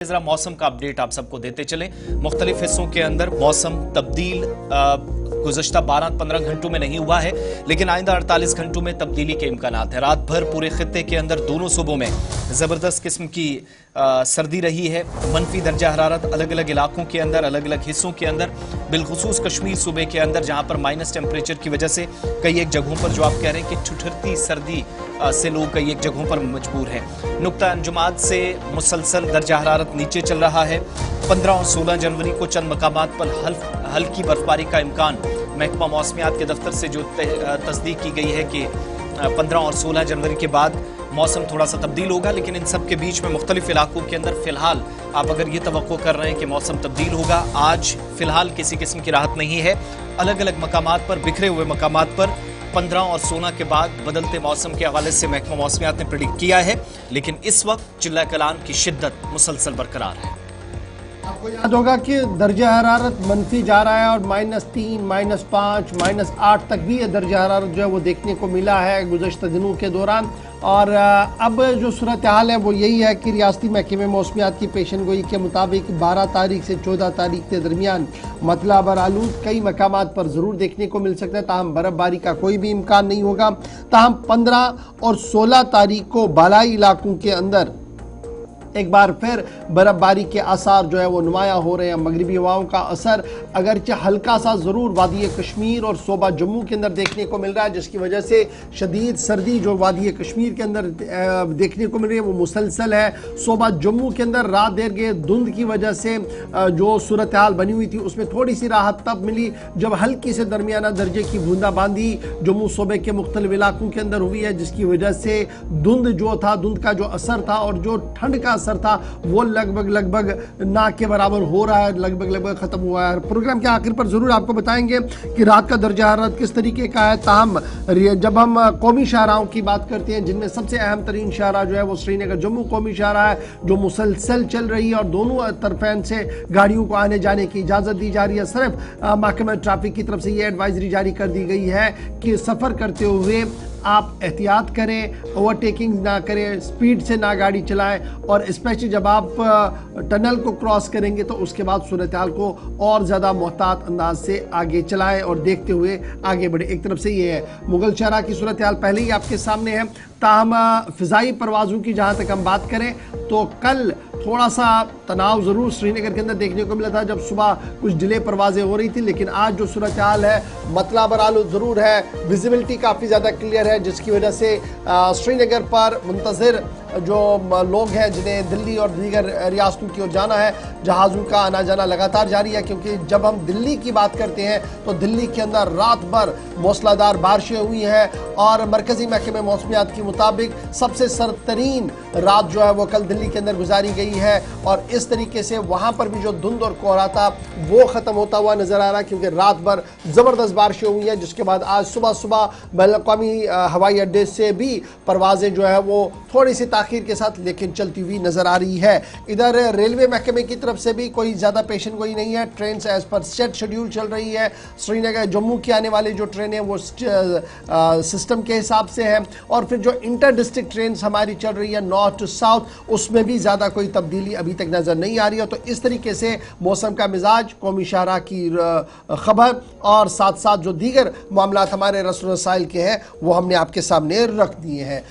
जरा मौसम का अपडेट आप सबको देते चले। मुख्तलिफ हिस्सों के अंदर मौसम तब्दील गुज़श्ता 12-15 घंटों में नहीं हुआ है, लेकिन आइंदा 48 घंटों में तब्दीली के इम्कानात है। रात भर पूरे खित्ते के अंदर दोनों सूबों में ज़बरदस्त किस्म की सर्दी रही है। मनफी दर्जा हरारत अलग अलग इलाकों के अंदर, अलग अलग हिस्सों के अंदर, बिलखुसूस कश्मीर सूबे के अंदर, जहां पर माइनस टेम्परेचर की वजह से कई एक जगहों पर जो आप कह रहे हैं कि ठिठुरती सर्दी से लोग कई एक जगहों पर मजबूर हैं। नुक्ता अंजुमात से मुसलसल दर्जा हरारत नीचे चल रहा है। 15 और 16 जनवरी को चंद मकामात पर हल्की बर्फबारी का इम्कान। महकमा मौसमियात के दफ्तर से जो तस्दीक की गई है कि 15 और 16 जनवरी के बाद मौसम थोड़ा सा तब्दील होगा, लेकिन इन सब के बीच में मुख्तलिफ इलाकों के अंदर फिलहाल आप अगर ये तवक्को कर रहे हैं कि मौसम तब्दील होगा, आज फिलहाल किसी किस्म की राहत नहीं है। अलग अलग मकामात पर, बिखरे हुए मकामात पर 15 और 16 के बाद बदलते मौसम के हवाले से महकमा मौसमियात ने प्रेडिक्ट किया है, लेकिन इस वक्त चिल्ला कलान की शिद्दत मुसलसल बरकरार है। आपको याद होगा कि दर्जा हरारत मनफी जा रहा है और -3, -5, -8 तक भी दर्जा हरारत जो है वो देखने को मिला है गुज़श्ता दिनों के दौरान। और अब जो सूरत हाल है वो यही है कि रियासती महकमे मौसमियात की पेशन गोई के मुताबिक 12 तारीख से 14 तारीख के दरमियान मतला बरालूद कई मकामात पर ज़रूर देखने को मिल सकता है, ताहम बर्फ़बारी का कोई भी इम्कान नहीं होगा। ताहम 15 और 16 तारीख को बालाई इलाकों के अंदर एक बार फिर बर्फबारी के आसार जो है वो नुमाया हो रहे हैं। मगरबी हवाओं का असर अगरचे हल्का सा ज़रूर वादी कश्मीर और सूबा जम्मू के अंदर देखने को मिल रहा है, जिसकी वजह से शदीद सर्दी जो वादी कश्मीर के अंदर देखने को मिल रही है वो मुसलसल है। सूबा जम्मू के अंदर रात देर के धुंध की वजह से जो सूरत हाल बनी हुई थी उसमें थोड़ी सी राहत तब मिली जब हल्की से दरमियाना दर्जे की बूंदाबांदी जम्मू सूबे के मुख्तलिफ इलाकों के अंदर हुई है, जिसकी वजह से धुंध जो था, धुंध का जो असर था और जो ठंड का असर था वो लगभग ना के बराबर हो रहा है, लगभग खत्म हुआ है। प्रोग्राम के आखिर पर जरूर आपको बताएंगे कि रात का दर्जा हरारत किस तरीके का है। ताहम जब हम कौमी शाहराहों की बात करते हैं, जिनमें सबसे अहम तरीन शाहरा जो है वो श्रीनगर जम्मू कौमी शाहरा है, जो मुसलसल चल रही है और दोनों तरफेन से गाड़ियों को आने जाने की इजाज़त दी जा रही है। सिर्फ महकमा ट्रैफिक की तरफ से ये एडवाइजरी जारी कर दी गई है कि सफ़र करते हुए आप एहतियात करें, ओवरटेकिंग ना करें, स्पीड से ना गाड़ी चलाएं और स्पेशली जब आप टनल को क्रॉस करेंगे तो उसके बाद सूरत हाल को और ज़्यादा मोहतात अंदाज से आगे चलाएं और देखते हुए आगे बढ़े। एक तरफ से ये है मुगल शहरा की सूरत हाल पहले ही आपके सामने है। ताहम फ़िज़ाई परवाज़ों की जहाँ तक हम बात करें तो कल थोड़ा सा तनाव ज़रूर श्रीनगर के अंदर देखने को मिला था जब सुबह कुछ डिले परवाज़ें हो रही थी, लेकिन आज जो सूरत हाल है मतला बरालू ज़रूर है, विजिबिलिटी काफ़ी ज़्यादा क्लियर है, जिसकी वजह से श्रीनगर पर मुंतज़िर जो लोग हैं जिन्हें दिल्ली और दीगर रियासतों की ओर जाना है, जहाज़ों का आना जाना लगातार जारी है। क्योंकि जब हम दिल्ली की बात करते हैं तो दिल्ली के अंदर रात भर मूसलाधार बारिशें हुई हैं और मरकज़ी महकमे मौसमियात के मुताबिक सबसे सर्द रात जो है वो कल दिल्ली के अंदर गुजारी गई है और इस तरीके से वहाँ पर भी जो धुंध और कोहरा था वो ख़त्म होता हुआ नज़र आ रहा है, क्योंकि रात भर ज़बरदस्त बारिशें हुई हैं, जिसके बाद आज सुबह बैनुल-अक़वामी हवाई अड्डे से भी परवाज़ें जो है वो थोड़ी सी ताख़ीर के साथ लेकिन चलती हुई नज़र आ रही है। इधर रेलवे महकमे की तरफ से भी कोई ज़्यादा पेशन गोई नहीं है, train as per set schedule चल रही है। श्रीनगर जम्मू की आने वाली जो ट्रेनें वो सिस्टम के हिसाब से है और फिर जो इंटर डिस्ट्रिक्ट ट्रेन हमारी चल रही है नॉर्थ टू साउथ, उसमें भी ज़्यादा कोई तब्दीली अभी तक नज़र नहीं आ रही है। तो इस तरीके से मौसम का मिजाज, कौमी शाहरा की खबर और साथ साथ जो दीगर मामला हमारे रसूल रसाइल के हैं वो हमने आपके सामने रख दिए हैं।